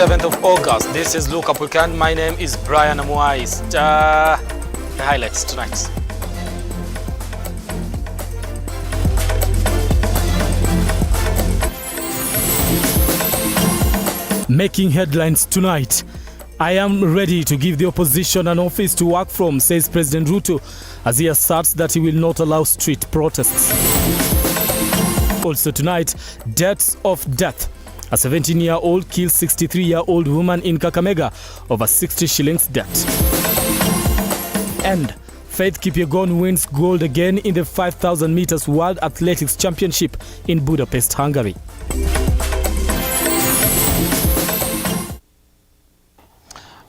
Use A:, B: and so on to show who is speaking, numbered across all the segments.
A: 27th of August. This is Lookup Weekend. My name is Brian Amwais. The highlights tonight. Making headlines tonight. I am ready to give the opposition an office to work from, says President Ruto, as he asserts that he will not allow street protests. Also tonight, deaths of death. A 17-year-old kills 63-year-old woman in Kakamega over 60 shillings debt. And Faith Kipyegon wins gold again in the 5,000 meters World Athletics Championship in Budapest, Hungary.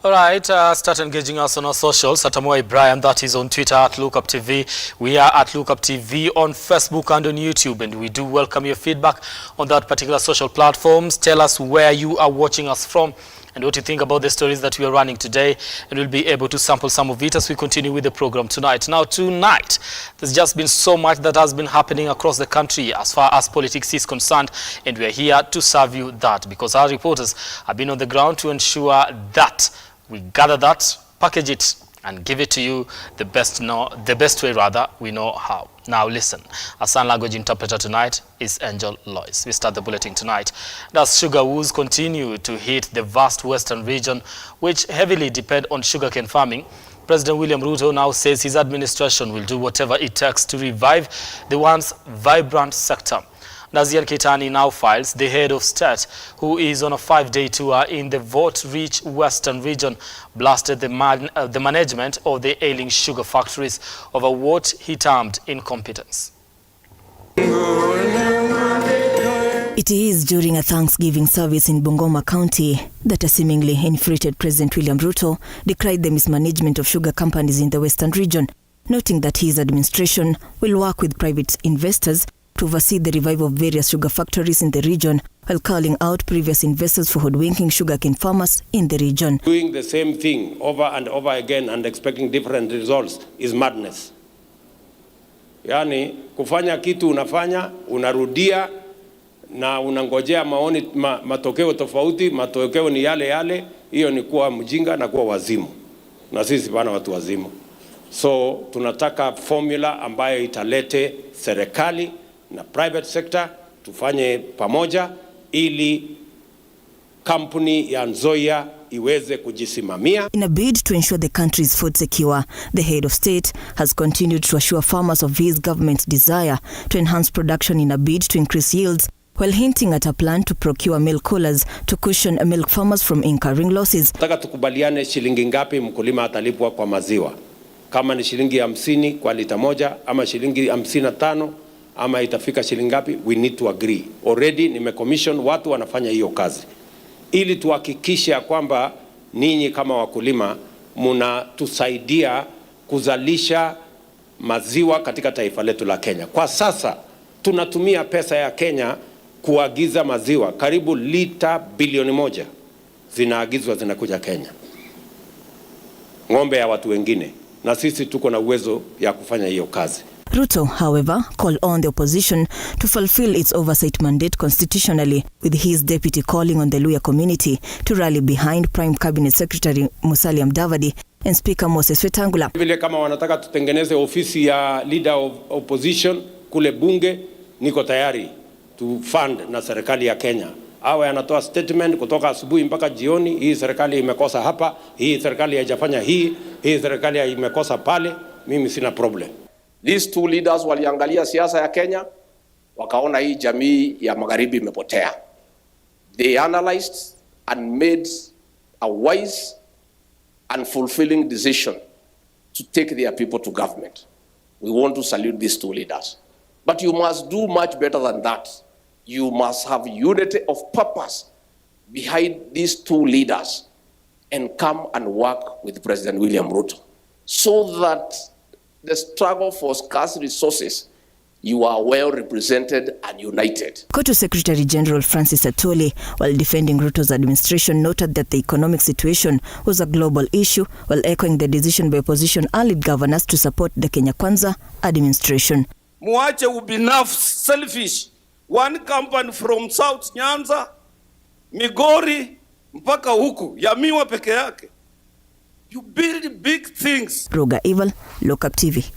A: All right, start engaging us on our socials. Atamwai Brian, that is on Twitter at Lookuptv. We are at Lookuptv on Facebook and on YouTube, and we do welcome your feedback on that particular social platforms. Tell us where you are watching us from and what you think about the stories that we are running today, and we'll be able to sample some of it as we continue with the program tonight. Now, tonight, there's just been so much that has been happening across the country as far as politics is concerned, and we're here to serve you that because our reporters have been on the ground to ensure that we gather that, package it, and give it to you the best way we know how. Now listen, our sign language interpreter tonight is Angel Lois. We start the bulletin tonight. As sugar woes continue to hit the vast western region, which heavily depend on sugarcane farming, President William Ruto now says his administration will do whatever it takes to revive the once vibrant sector. Nazian Keitani now files, the head of state, who is on a 5-day tour in the vote-rich western region, blasted the management of the ailing sugar factories over what he termed incompetence.
B: It is during a Thanksgiving service in Bungoma County that a seemingly infuriated President William Ruto decried the mismanagement of sugar companies in the western region, noting that his administration will work with private investors to oversee the revival of various sugar factories in the region, while calling out previous investors for hoodwinking sugarcane farmers in the region.
C: Doing the same thing over and over again and expecting different results is madness. Yani, kufanya kitu unafanya, unarudia na unangojea matokeo tofauti, matokeo ni yale yale, hiyo ni kuwa mjinga na kuwa wazimu. Na sisi bana watu wazimu. So, tunataka formula ambayo italete serikali na private sector tufanye pamoja ili kampuni ya Nzoia iweze kujisimamia.
B: In a bid to ensure the country is food secure, the head of state has continued to assure farmers of his government's desire to enhance production in a bid to increase yields, while hinting at a plan to procure milk coolers to cushion milk farmers from incurring losses.
C: Nataka tukubaliane shilingi ngapi mkulima atalipwa kwa maziwa. Kama ni shilingi 50 kwa lita moja ama shilingi 55 ama itafika shilingi ngapi, we need to agree. Already nimecommission watu wanafanya hiyo kazi. Ili tuhakikishe kwamba ninyi kama wakulima mnatusaidia kuzalisha maziwa katika taifa letu la Kenya. Kwa sasa tunatumia pesa ya Kenya kuagiza maziwa, karibu lita bilioni 1 zinaagizwa zinakuja Kenya. Ng'ombe ya watu wengine, na sisi tuko na uwezo ya kufanya hiyo kazi.
B: Ruto, however, called on the opposition to fulfill its oversight mandate constitutionally, with his deputy calling on the Luhya community to rally behind Prime Cabinet Secretary Musalia Mudavadi and Speaker Moses Wetangula.
C: Vile kama wanataka tutengeneze ofisi ya leader of opposition kule bunge, niko tayari to fund na serikali ya Kenya. Awe anatoa statement kutoka asubuhi mpaka jioni, hii serikali imekosa hapa, hii serikali haijafanya hii serikali imekosa pale, mimi sina problem.
D: These two leaders waliangalia siasa ya Kenya, wakaona hii jamii ya magharibi imepotea. They analyzed and made a wise and fulfilling decision to take their people to government. We want to salute these two leaders. But you must do much better than that. You must have unity of purpose behind these two leaders and come and work with President William Ruto so that the struggle for scarce resources, you are well represented and united.
B: Kotu Secretary General Francis Atwoli, while defending Ruto's administration, noted that the economic situation was a global issue, while echoing the decision by opposition allied governors to support the Kenya Kwanza administration.
E: Muache ubinafsi, selfish. One company from South Nyanza, Migori, mpaka huku ya miwa peke yake. You build big things.
B: Roga Evil, Lookuptv.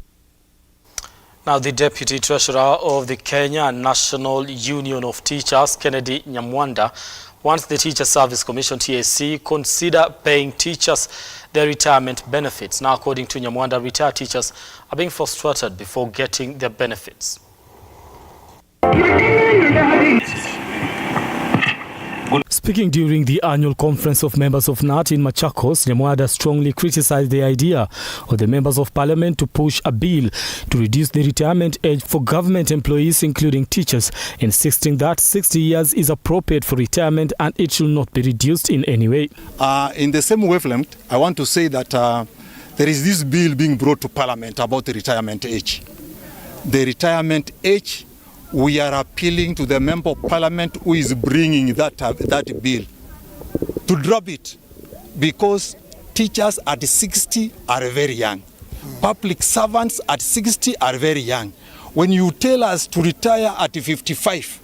A: Now, the Deputy Treasurer of the Kenya National Union of Teachers, Kennedy Nyamwanda, wants the Teacher Service Commission, TSC, consider paying teachers their retirement benefits. Now, according to Nyamwanda, retired teachers are being frustrated before getting their benefits. Speaking during the annual conference of members of NAT in Machakos, Nyamwanda strongly criticized the idea of the members of parliament to push a bill to reduce the retirement age for government employees, including teachers, insisting that 60 years is appropriate for retirement and it should not be reduced in any way.
F: In the same wavelength, I want to say that there is this bill being brought to parliament about the retirement age. The retirement age, we are appealing to the member of parliament who is bringing that bill to drop it, because teachers at 60 are very young. Public servants at 60 are very young. When you tell us to retire at 55,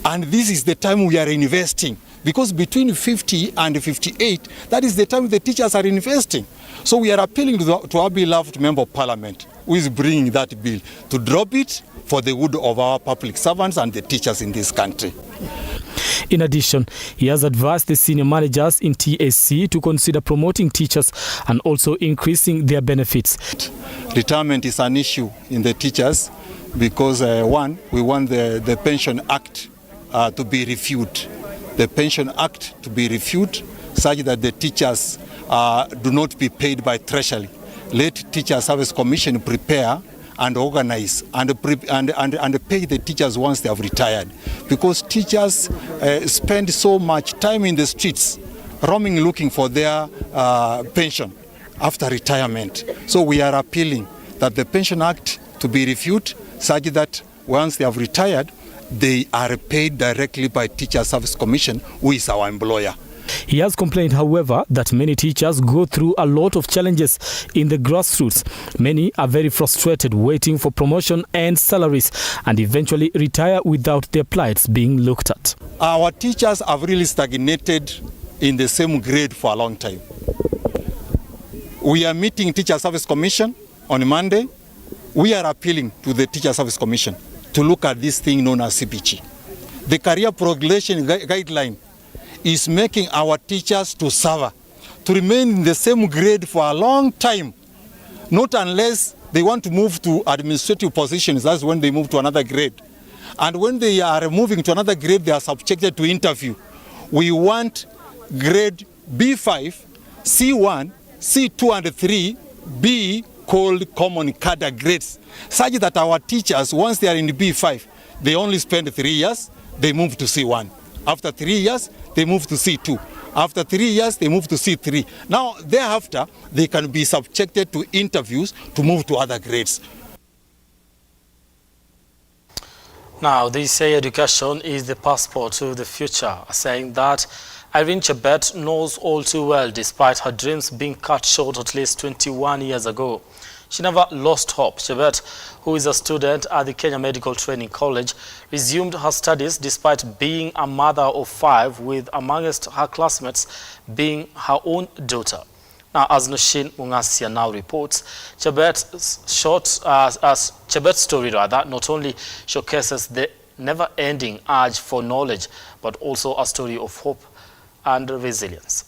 F: and this is the time we are investing, because between 50 and 58, that is the time the teachers are investing. So we are appealing to our beloved member of parliament who is bringing that bill to drop it for the good of our public servants and the teachers in this country.
A: In addition, he has advised the senior managers in TSC to consider promoting teachers and also increasing their benefits.
F: Retirement is an issue in the teachers because, one, we want the Pension Act to be reviewed. The Pension Act to be reviewed such that the teachers do not be paid by Treasury. Let Teacher Service Commission prepare and organize and pay the teachers once they have retired, because teachers spend so much time in the streets roaming looking for their pension after retirement. So we are appealing that the Pension Act to be reviewed such that once they have retired, they are paid directly by Teacher Service Commission, who is our employer.
A: He has complained, however, that many teachers go through a lot of challenges in the grassroots. Many are very frustrated waiting for promotion and salaries and eventually retire without their plights being looked at.
F: Our teachers have really stagnated in the same grade for a long time. We are meeting Teacher Service Commission on Monday. We are appealing to the Teacher Service Commission to look at this thing known as CPG. The career progression guideline is making our teachers to suffer, to remain in the same grade for a long time, not unless they want to move to administrative positions. That's when they move to another grade. And when they are moving to another grade, they are subjected to interview. We want grade B5, C1, C2 and 3 be called common cadre grades, such that our teachers, once they are in B5, they only spend 3 years, they move to C1. After 3 years, they move to C2. After 3 years, they move to C3. Now, thereafter, they can be subjected to interviews to move to other grades.
A: Now, they say education is the passport to the future, saying that Irene Chebet knows all too well, despite her dreams being cut short at least 21 years ago. She never lost hope. Chebet, who is a student at the Kenya Medical Training College, resumed her studies despite being a mother of 5, with amongst her classmates being her own daughter. Now, as Noshin Mungasia now reports, Chebet's story not only showcases the never-ending urge for knowledge, but also a story of hope and resilience.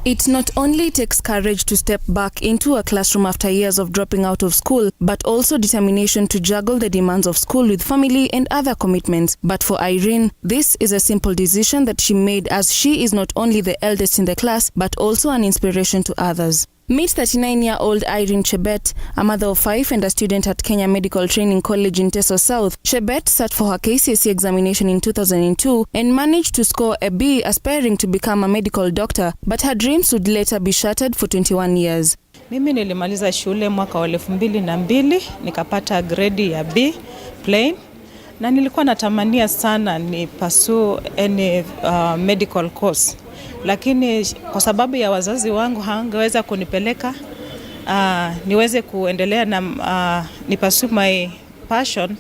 G: It not only takes courage to step back into a classroom after years of dropping out of school, but also determination to juggle the demands of school with family and other commitments. But for Irene, this is a simple decision that she made, as she is not only the eldest in the class, but also an inspiration to others. Meet 39-year-old Irene Chebet, a mother of 5 and a student at Kenya Medical Training College in Teso South. Chebet sat for her KCSE examination in 2002 and managed to score a B, aspiring to become a medical doctor, but her dreams would later be shattered for 21 years.
H: Mimi nilimaliza shule mwaka wa 2002, nikapata grade ya B plain, na nilikuwa natamania sana ni pursue any medical course. Lakini kwa sababu ya wazazi wangu hawangeweza kunipeleka niweze kuendelea na ni pursue my passion,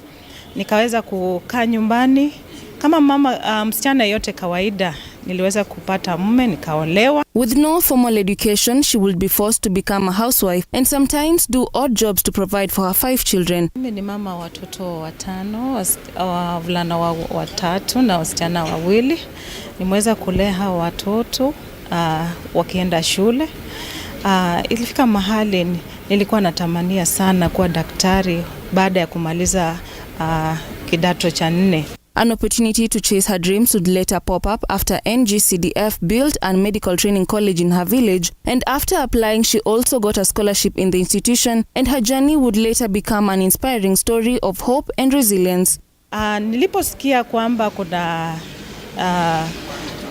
H: nikaweza kukaa nyumbani Kama mama msichana yote kawaida, niliweza kupata mume, nikaolewa.
G: With no formal education, she would be forced to become a housewife and sometimes do odd jobs to provide for her 5 children.
H: Mimi ni mama watoto 5, wavulana 3 na wasichana 2. Nimeweza kulea hao watoto wakienda shule. Ilifika mahali nilikuwa natamania sana kuwa daktari baada ya kumaliza kidato cha 4.
G: An opportunity to chase her dreams would later pop up after NGCDF built a medical training college in her village, and after applying she also got a scholarship in the institution, and her journey would later become an inspiring story of hope and resilience.
H: Niliposikia kwamba kuna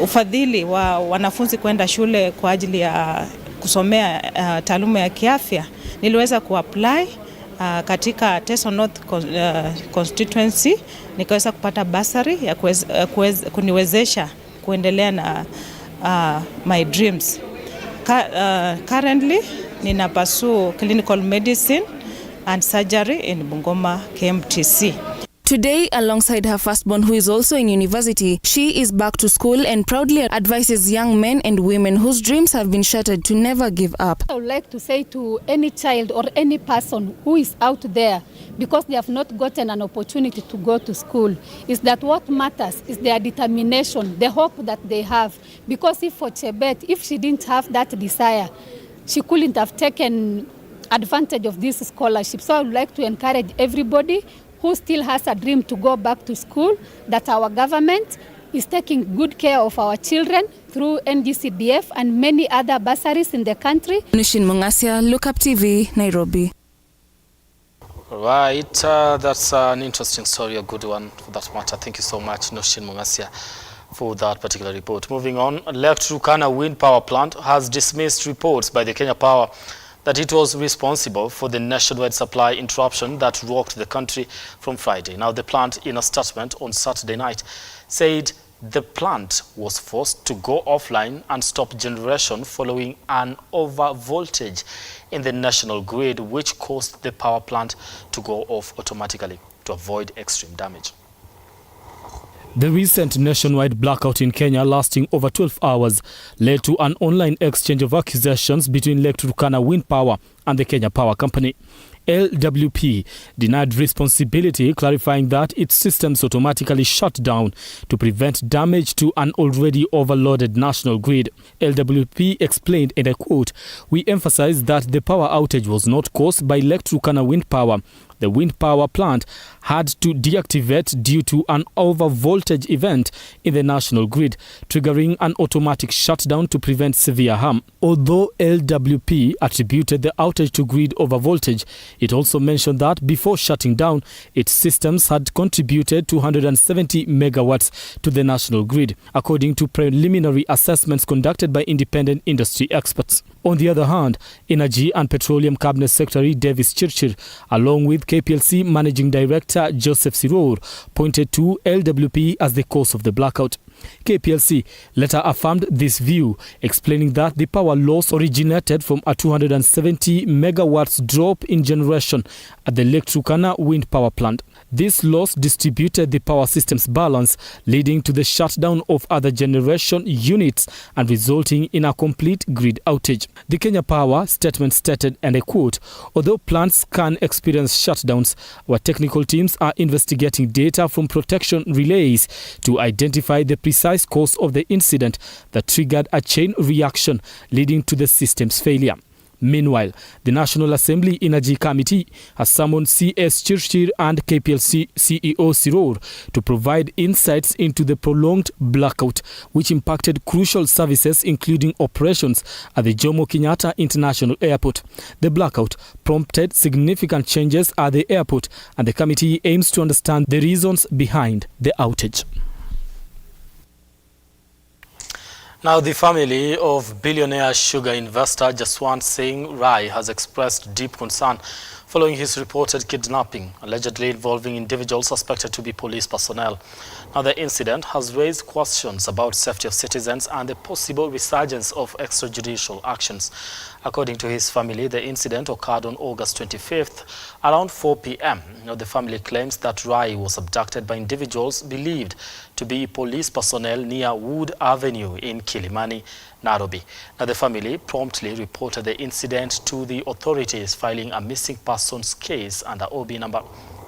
H: ufadhili wa wanafunzi kwenda shule kwa ajili ya kusomea taaluma ya kiafya, niliweza kuapply katika Teso North constituency, nikaweza kupata bursary ya kuniwezesha kuendelea na my dreams. Currently nina pursue clinical medicine and surgery in Bungoma KMTC.
G: Today, alongside her firstborn who is also in university, she is back to school and proudly advises young men and women whose dreams have been shattered to never give up.
I: I would like to say to any child or any person who is out there, because they have not gotten an opportunity to go to school, is that what matters is their determination, the hope that they have. Because if for Chebet, if she didn't have that desire, she couldn't have taken advantage of this scholarship. So I would like to encourage everybody who still has a dream to go back to school, that our government is taking good care of our children through NGCDF and many other bursaries in the country.
G: Nushin Mungasia, Lookuptv, Nairobi.
A: Right, that's an interesting story, a good one for that matter. Thank you so much, Nushin Mungasia, for that particular report. Moving on, Lake Turkana Wind Power Plant has dismissed reports by the Kenya Power that it was responsible for the nationwide supply interruption that rocked the country from Friday. Now, the plant, in a statement on Saturday night, said the plant was forced to go offline and stop generation following an overvoltage in the national grid, which caused the power plant to go off automatically to avoid extreme damage.
J: The recent nationwide blackout in Kenya, lasting over 12 hours, led to an online exchange of accusations between Lake Turkana Wind Power and the Kenya Power Company. LWP denied responsibility, clarifying that its systems automatically shut down to prevent damage to an already overloaded national grid. LWP explained, and I quote, "We emphasize that the power outage was not caused by Lake Turkana Wind Power. The wind power plant had to deactivate due to an overvoltage event in the national grid, triggering an automatic shutdown to prevent severe harm." Although LWP attributed the outage to grid overvoltage, it also mentioned that before shutting down, its systems had contributed 270 megawatts to the national grid, according to preliminary assessments conducted by independent industry experts. On the other hand, Energy and Petroleum Cabinet Secretary Davis Chirchir, along with KPLC Managing Director Joseph Siror, pointed to LWP as the cause of the blackout. KPLC later affirmed this view, explaining that the power loss originated from a 270 megawatts drop in generation at the Lake Turkana wind power plant. This loss distributed the power system's balance, leading to the shutdown of other generation units and resulting in a complete grid outage. The Kenya Power statement stated, and I quote, "Although plants can experience shutdowns, our technical teams are investigating data from protection relays to identify the precise cause of the incident that triggered a chain reaction leading to the system's failure." Meanwhile, the National Assembly Energy Committee has summoned CS Chirchir and KPLC CEO Siror to provide insights into the prolonged blackout, which impacted crucial services including operations at the Jomo Kenyatta International Airport. The blackout prompted significant changes at the airport, and the committee aims to understand the reasons behind the outage.
A: Now, the family of billionaire sugar investor Jaswant Singh Rai has expressed deep concern following his reported kidnapping, allegedly involving individuals suspected to be police personnel. Now, the incident has raised questions about safety of citizens and the possible resurgence of extrajudicial actions. According to his family, the incident occurred on August 25th around 4 p.m. Now, the family claims that Rai was abducted by individuals believed to be police personnel near Wood Avenue in Kilimani, Nairobi. Now, the family promptly reported the incident to the authorities, filing a missing persons case under OB number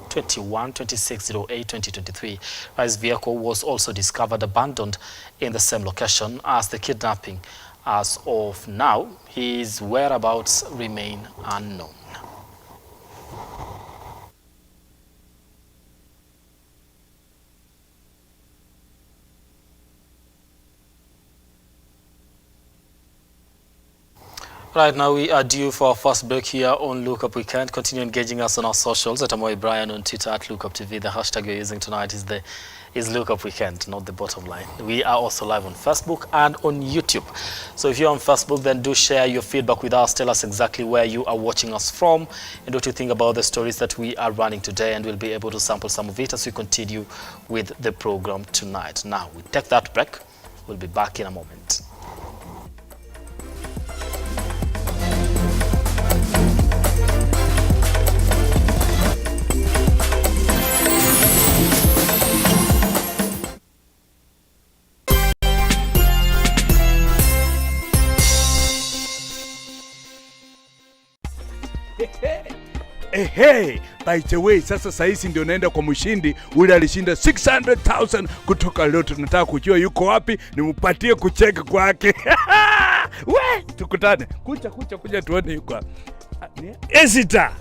A: 21-2608-2023. Rai's vehicle was also discovered abandoned in the same location as the kidnapping. As of now, his whereabouts remain unknown. Right now, we are due for our first break here on Lookup Weekend. Continue engaging us on our socials at Brian on Twitter at Lookuptv. The hashtag you're using tonight is Lookup Weekend, not the bottom line. We are also live on Facebook and on YouTube. So if you're on Facebook, then do share your feedback with us. Tell us exactly where you are watching us from and what you think about the stories that we are running today, and we'll be able to sample some of it as we continue with the program tonight. Now, we take that break. We'll be back in a moment.
K: Hey, by the way, sasa saisi ndio naenda kwa mshindi ule alishinda 600,000 kutoka Loto. Nataka kujua yuko wapi, nimpatie kucheka kwake. We, tukutane. Kuja tuone yuko wapi. Esita.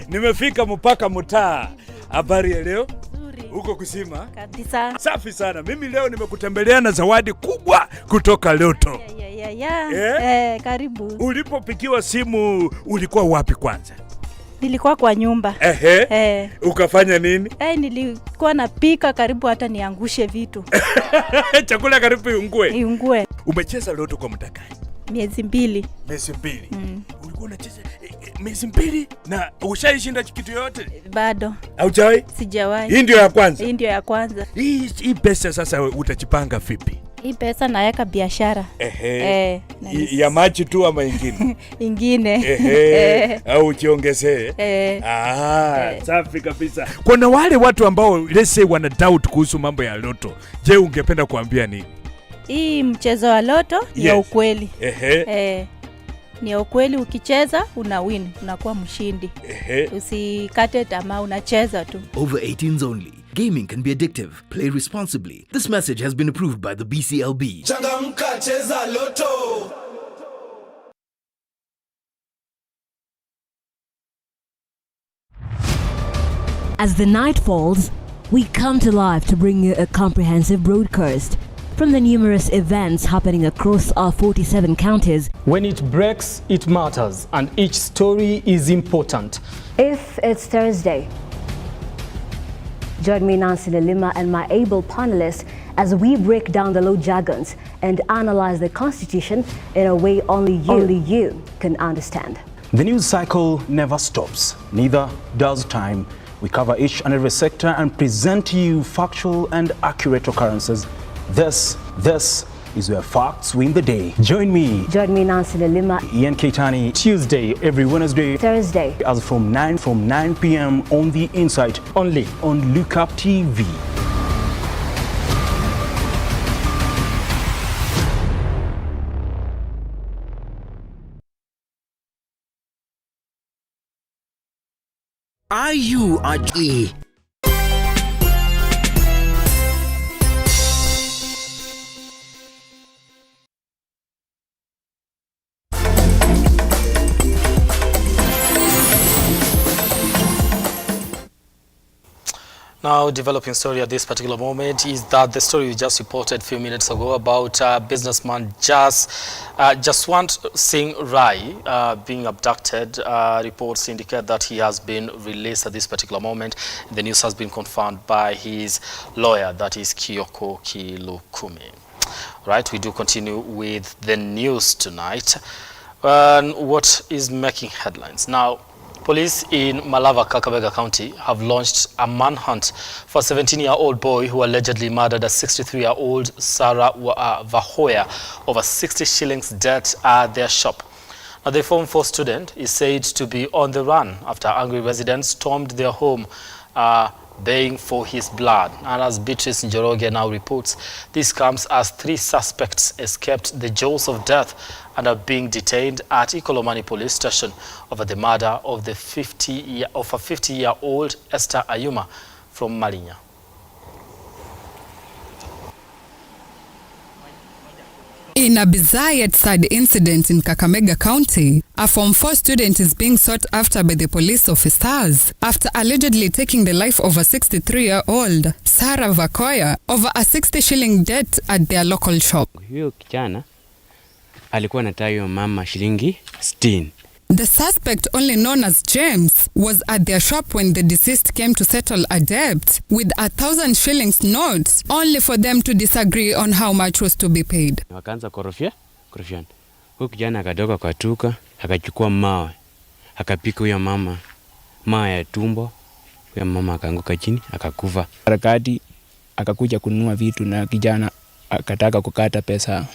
K: Nimefika mpaka mtaa. Habari ya leo? Uko kusima?
L: Kabisa.
K: Safi sana. Mimi leo nimekutembelea na zawadi kubwa kutoka Loto.
L: Karibu.
K: Ulipopikiwa simu ulikuwa wapi kwanza?
L: Nilikuwa kwa nyumba.
K: Ukafanya nini?
L: Nilikuwa napika karibu hata niangushe vitu.
K: Chakula karibu iungue. Umecheza Loto kwa muda gani?
L: Miezi 2.
K: Miezi 2. Ulikuwa unacheza miezi 2 na ushaishinda kitu yote?
L: Bado.
K: Haujawahi?
L: Sijawahi.
K: Hii ndio ya kwanza?
L: Hii ndio ya kwanza.
K: Hii pesa sasa utachipanga vipi?
L: Hii pesa naweka biashara.
K: Ya machi tu ama ingine?
L: Ingine.
K: Au ukiongezee? Safi kabisa. Kuna wale watu ambao let's say wana doubt kuhusu mambo ya Loto. Je, ungependa kuambia nini?
L: Hii mchezo wa Loto ni ya ukweli. Ni ukweli, ukicheza una win, unakuwa mshindi. Usikate tamaa, unacheza tu.
M: Over 18s only. Gaming can be addictive. Play responsibly. This message has been approved by the BCLB.
N: Changamka, cheza Loto.
O: As the night falls, we come to life to bring you a comprehensive broadcast from the numerous events happening across our 47 counties.
J: When it breaks, it matters, and each story is important.
O: If it's Thursday, join me, Nancy Lima, and my able panelists as we break down the law jargons and analyze the Constitution in a way only you can understand.
P: The news cycle never stops, neither does time. We cover each and every sector and present you factual and accurate occurrences. This is where facts win the day. Join me,
O: Nancy Lima,
P: Ian Keitani, Tuesday, every Wednesday,
O: Thursday,
P: as from 9 p.m. on the Insight, only on Lookuptv.
M: Are you a G?
A: Now, developing story at this particular moment is that the story we just reported a few minutes ago about businessman Jaswant Singh Rai being abducted. Reports indicate that he has been released at this particular moment. The news has been confirmed by his lawyer, that is Kioko Kilukumi. Right, we do continue with the news tonight. What is making headlines now? Police in Malava, Kakamega County have launched a manhunt for a 17-year-old boy who allegedly murdered a 63-year-old Sarah Vahoya over 60 shillings debt at their shop. Now, the Form 4 student is said to be on the run after angry residents stormed their home baying for his blood. And as Beatrice Njoroge now reports, this comes as 3 suspects escaped the jaws of death and are being detained at Ikolomani police station over the murder of a 50-year-old Esther Ayuma from Malinya.
Q: In a bizarre yet sad incident in Kakamega County, a Form 4 student is being sought after by the police officers after allegedly taking the life of a 63-year-old Sarah Vakoya over a 60-shilling debt at their local shop.
R: Huyo kijana alikuwa anatayo mama shilingi 60.
Q: The suspect, only known as James, was at their shop when the deceased came to settle a debt with 1,000 shillings notes, only for them to disagree on how much was to be paid.
R: Wakaanza korofiana. Huyo kijana akadoka kwa tuka, akachukua mawe, akapika huyo mama mawe ya tumbo. Huyo mama akaanguka chini, akakufa.
S: Harakati akakuja kununua vitu na kijana akataka kukata pesa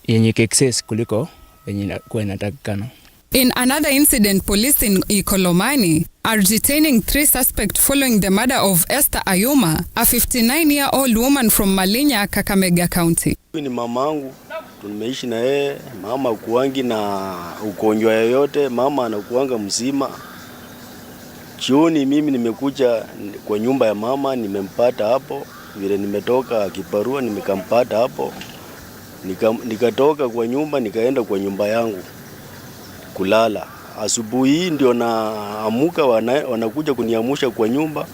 S: yenye excess kuliko yenye kwa inatakikana.
Q: In another incident, police in Ikolomani are detaining 3 suspects following the murder of Esther Ayuma, a 59-year-old woman from Malinya, Kakamega County.
T: Ni mamangu, tumeishi na yeye, mama ukuangi na ugonjwa yoyote, mama anakuanga mzima. Jioni mimi nimekuja kwa nyumba ya mama, nimempata hapo, vile nimetoka kibarua nimekampata hapo. Nikatoka kwa nyumba nikaenda kwa nyumba yangu kulala. Asubuhi ndio naamuka, wanakuja kuniamusha kwa nyumba,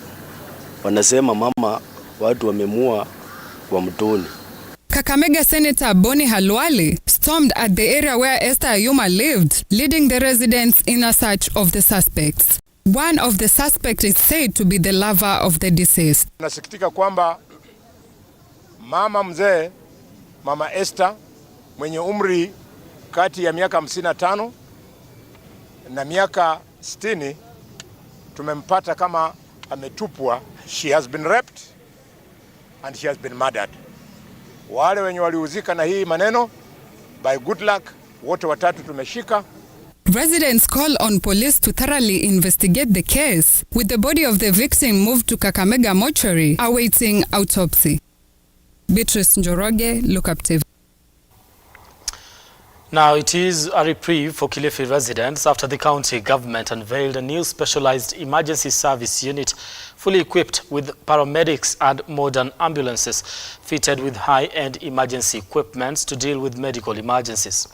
T: wanasema mama watu wamemua kwa mtoni.
Q: Kakamega Senator Boni Halwale stormed at the area where Esther Ayuma lived, leading the residents in a search of the suspects. One of the suspects is said to be the lover of the deceased.
U: Nasikitika kwamba mama mzee, mama Esther, mwenye umri kati ya miaka 55 na miaka 60, tumempata kama ametupwa. She has been raped and she has been murdered. Wale wenye walihusika na hii maneno, by good luck, wote watatu tumeshika.
Q: Residents call on police to thoroughly investigate the case, with the body of the victim moved to Kakamega mortuary awaiting autopsy. Beatrice Njoroge, Lookuptv.
A: Now, it is a reprieve for Kilifi residents after the county government unveiled a new specialized emergency service unit fully equipped with paramedics and modern ambulances fitted with high-end emergency equipment to deal with medical emergencies.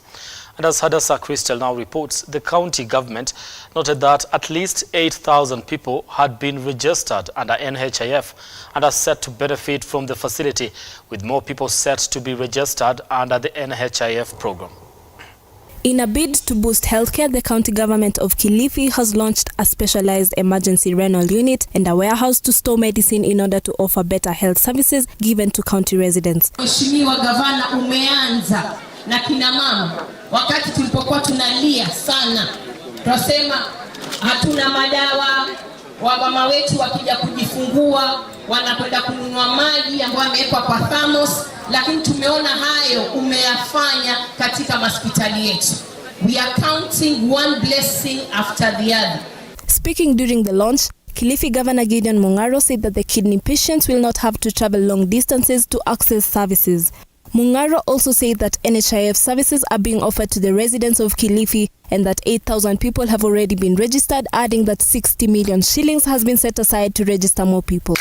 A: And as Hadassah Crystal now reports, the county government noted that at least 8,000 people had been registered under NHIF and are set to benefit from the facility, with more people set to be registered under the NHIF program.
G: In a bid to boost healthcare, the county government of Kilifi has launched a specialized emergency renal unit and a warehouse to store medicine in order to offer better health services given to county residents.
V: Mheshimiwa Gavana, umeanza na kina mama. Wakati tulipokuwa tunalia sana, tunasema hatuna madawa, wamama wetu wakija kujifungua wanakwenda kununua maji ambayo yamewekwa kwa thermos, lakini tumeona hayo umeyafanya katika hospitali yetu. We are counting one blessing after the other.
G: Speaking during the launch, Kilifi Governor Gideon Mungaro said that the kidney patients will not have to travel long distances to access services. Mungaro also said that NHIF services are being offered to the residents of Kilifi and that 8,000 people have already been registered, adding that 60 million shillings has been set aside to register more people.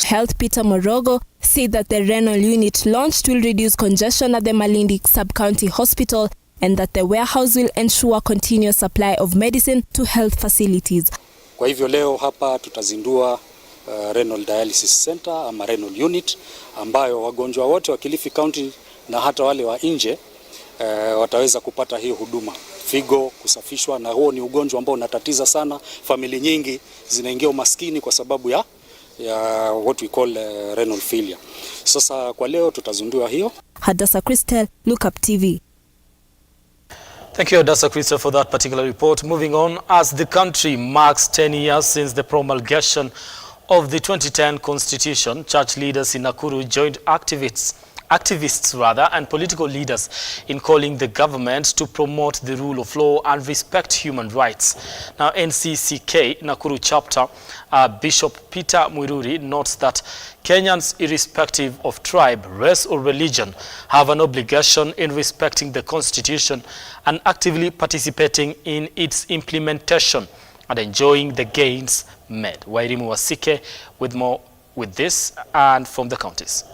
G: Health Peter Morogo said that the renal unit launched will reduce congestion at the Malindi Sub-County Hospital and that the warehouse will ensure continuous supply of medicine to health facilities.
W: Kwa hivyo leo hapa tutazindua
C: renal dialysis center ama renal unit, ambayo wagonjwa wote wa Kilifi County na hata wale wa nje wataweza kupata hiyo huduma, figo kusafishwa, na huo ni ugonjwa ambao unatatiza sana famili nyingi, zinaingia umaskini kwa sababu ya what we call renal failure. Sasa kwa leo tutazindua hiyo.
B: Hadassa Crystal, Lookuptv.
A: Thank you, Hadassa Crystal, for that particular report. Moving on, as the country marks 10 years since the promulgation of the 2010 Constitution, church leaders in Nakuru joined activists and political leaders in calling the government to promote the rule of law and respect human rights. Now, NCCK Nakuru chapter Bishop Peter Mwiruri notes that Kenyans, irrespective of tribe, race or religion, have an obligation in respecting the Constitution and actively participating in its implementation and enjoying the gains made. Wairimu Wasike with more with this and from the counties.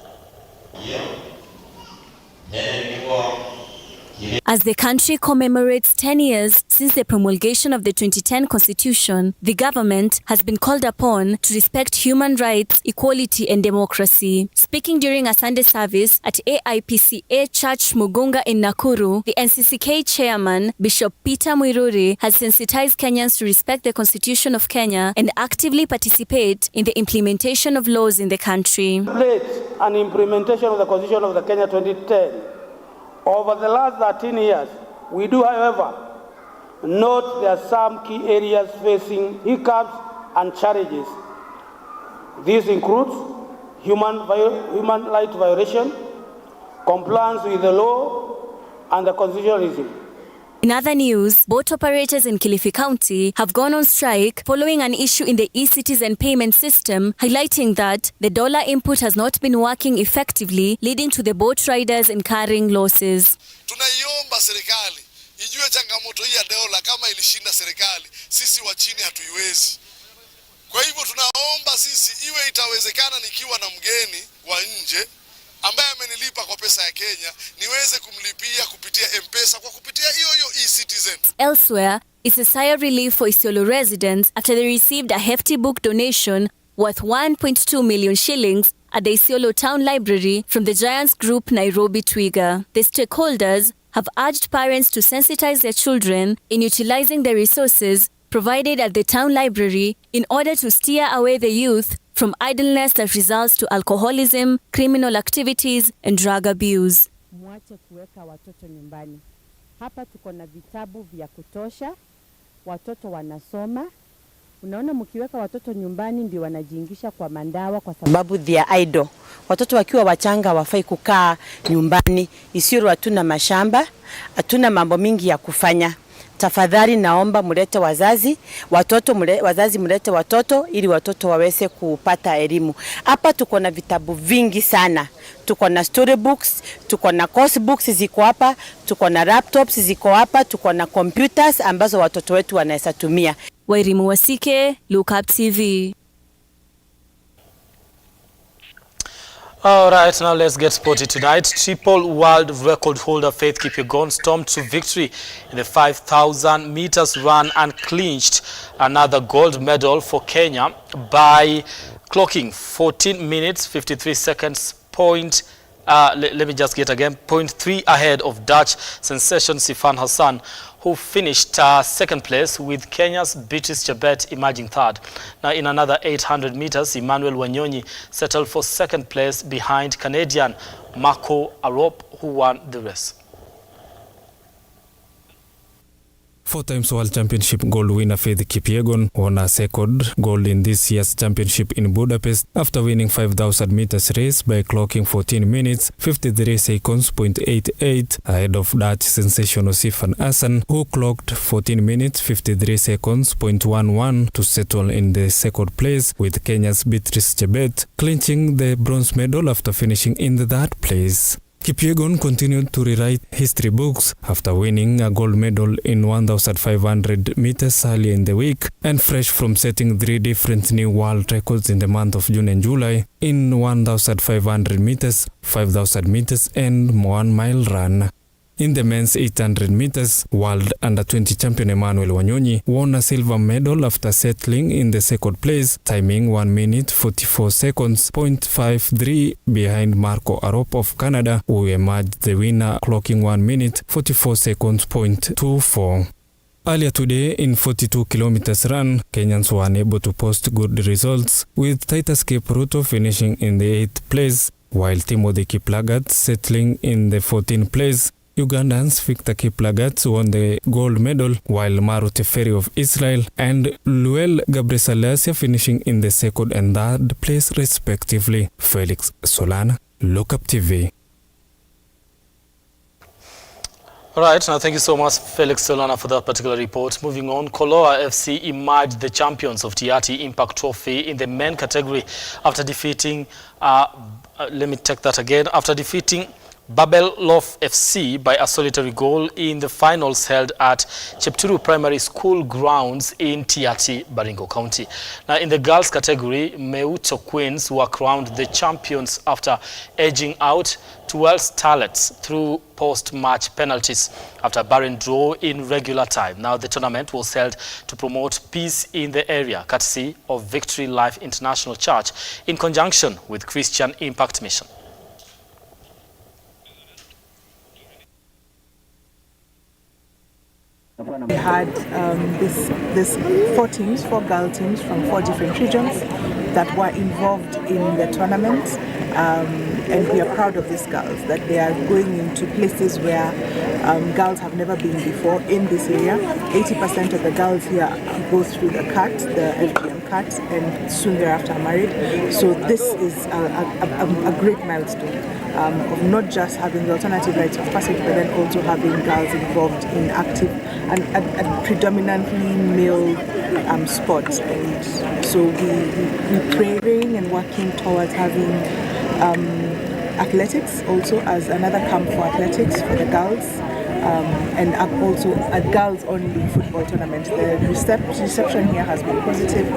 D: As the country commemorates 10 years since the promulgation of the 2010 Constitution, the government has been called upon to respect human rights, equality and democracy. Speaking during a Sunday service at AIPCA Church Mugunga in Nakuru, the NCCK chairman, Bishop Peter Mwiruri, has sensitized Kenyans to respect the Constitution of Kenya and actively participate in the implementation of laws in the country.
W: An implementation of the Constitution of the Kenya 2010. Over the last 13 years, we do, however, note there are some key areas facing hiccups and challenges. These include human rights violation, compliance with the law, and the constitutionalism.
D: In other news, boat operators in Kilifi County have gone on strike following an issue in the e-citizen payment system, highlighting that the dollar input has not been working effectively, leading to the boat riders incurring losses.
X: Tunaiomba serikali ijue changamoto hii ya dola, kama ilishinda serikali, sisi wa chini hatuiwezi. Kwa hivyo tunaomba sisi iwe itawezekana nikiwa na mgeni wa nje ambaye amenilipa kwa pesa ya Kenya, niweze kumlipia kupitia M-Pesa kwa kupitia hiyo e-citizen.
D: Elsewhere, it's a sigh of relief for Isiolo residents after they received a hefty book donation worth 1.2 million shillings at the Isiolo Town Library from the Giants Group Nairobi Twiga. The stakeholders have urged parents to sensitize their children in utilizing the resources provided at the town library in order to steer away the youth from idleness that results to alcoholism, criminal activities and drug abuse.
Y: Mwache kuweka watoto nyumbani. Hapa tuko na vitabu vya kutosha, watoto wanasoma. Unaona, mkiweka watoto nyumbani ndio wanajiingisha kwa mandawa kwa sababu they are idle. Watoto wakiwa wachanga wafai kukaa nyumbani. Isiolo hatuna mashamba, hatuna mambo mingi ya kufanya. Tafadhali naomba mulete wazazi, wazazi mulete watoto ili watoto waweze kupata elimu. Hapa tuko na vitabu vingi sana. Tuko na storybooks, tuko na course books ziko hapa, tuko na laptops ziko hapa, tuko na computers ambazo watoto wetu wanaweza tumia.
D: Wairimu Wasike, Lookuptv.
A: All right, now let's get sporty tonight. Triple world record holder Faith Kipyegon stormed to victory in the 5,000 meters run and clinched another gold medal for Kenya by clocking 14 minutes 53 seconds let me just get again 0.3 ahead of Dutch sensation Sifan Hassan, who finished second place, with Kenya's Beatrice Chebet emerging third. Now, in another 800 meters, Emmanuel Wanyonyi settled for second place behind Canadian Marco Arop, who won the race.
Z: 4 times World Championship gold winner Faith Kipyegon won a second gold in this year's championship in Budapest after winning 5,000 meters race by clocking 14 minutes 53 seconds .88 ahead of Dutch sensational Sifan Hassan, who clocked 14 minutes 53 seconds .11 to settle in the second place, with Kenya's Beatrice Chebet clinching the bronze medal after finishing in the third place. Kipyegon continued to rewrite history books after winning a gold medal in 1,500 meters earlier in the week, and fresh from setting 3 different new world records in the month of June and July in 1,500 meters, 5,000 meters and 1 mile run. In the men's 800 meters, world under-20 champion Emmanuel Wanyonyi won a silver medal after settling in the second place, timing 1 minute 44 seconds, 0.53 behind Marco Arop of Canada, who emerged the winner, clocking 1 minute 44 seconds, 0.24. Earlier today, in 42 kilometers run, Kenyans were unable to post good results, with Titus Ruto finishing in the 8th place, while Timothy Kiplagat settling in the 14th place. Ugandans Victor Kiplagat won the gold medal, while Maru Teferi of Israel and Luel Gabresalasia finishing in the 2nd and 3rd place respectively. Felix Solana, Lookuptv.
A: All right, now thank you so much, Felix Solana, for that particular report. Moving on, Koloa FC emerged the champions of TRT Impact Trophy in the men category after defeating, after defeating Babellof FC by a solitary goal in the finals held at Chepturu Primary School grounds in TRT, Baringo County. Now, in the girls category, Meucho Queens were crowned the champions after edging out 12 starlets through post-match penalties after a barren draw in regular time. Now, the tournament was held to promote peace in the area, courtesy of Victory Life International Church in conjunction with Christian Impact Mission.
E: We had this 4 teams, 4 girl teams from 4 different regions that were involved in the tournament, and we are proud of these girls, that they are going into places where girls have never been before in this area. 80% of the girls here go through the CAT, the FGM CAT, and soon thereafter are married. So this is a great milestone of not just having the alternative rites of passage, but then also having girls involved in active and predominantly male sports. And so we're praying and working towards having athletics also as another camp for athletics for the girls, and also a girls-only football tournament. The reception here has been positive.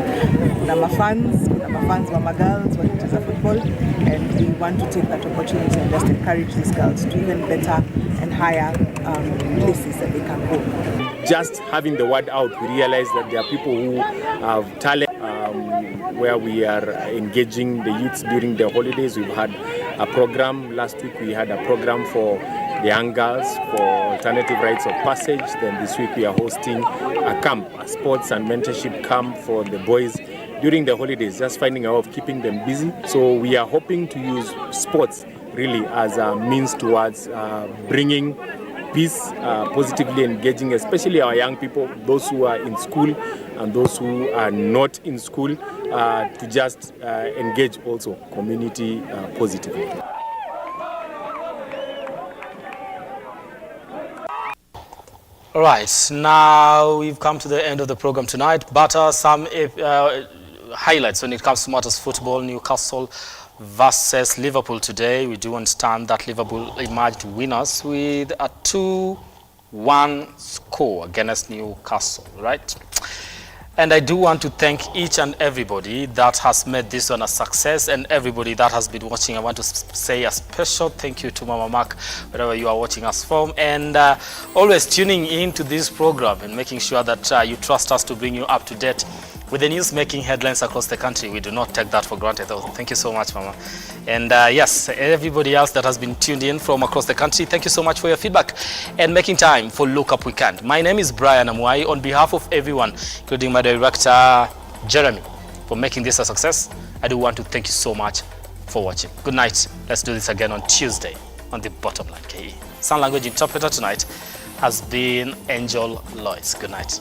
E: Kuna fans, mama girls, wakicheza football, and we want to take that opportunity and just encourage these girls to even better and higher places that they can go.
U: Just having the word out, we realize that there are people who have talent, where we are engaging the youths during the holidays. We've had a program. Last week we had a program for the young girls for alternative rites of passage. Then this week we are hosting a camp, a sports and mentorship camp for the boys during the holidays, just finding a way of keeping them busy. So we are hoping to use sports really as a means towards bringing peace, positively engaging, especially our young people, those who are in school and those who are not in school, to just engage also community positively.
A: All right, now we've come to the end of the program tonight, but some highlights when it comes to matters football. Newcastle versus Liverpool today. We do understand that Liverpool emerged winners with a 2-1 score against Newcastle, right? And I do want to thank each and everybody that has made this one a success, and everybody that has been watching. I want to say a special thank you to Mama Mark, wherever you are watching us from, and always tuning in to this program and making sure that you trust us to bring you up to date with the news making headlines across the country. We do not take that for granted, though. Thank you so much, Mama. And yes, everybody else that has been tuned in from across the country, thank you so much for your feedback and making time for Look Up Weekend. My name is Brian Amwai. On behalf of everyone, including my director, Jeremy, for making this a success, I do want to thank you so much for watching. Good night. Let's do this again on Tuesday on the Bottom Line KE. Sign language interpreter tonight has been Angel Lois. Good night.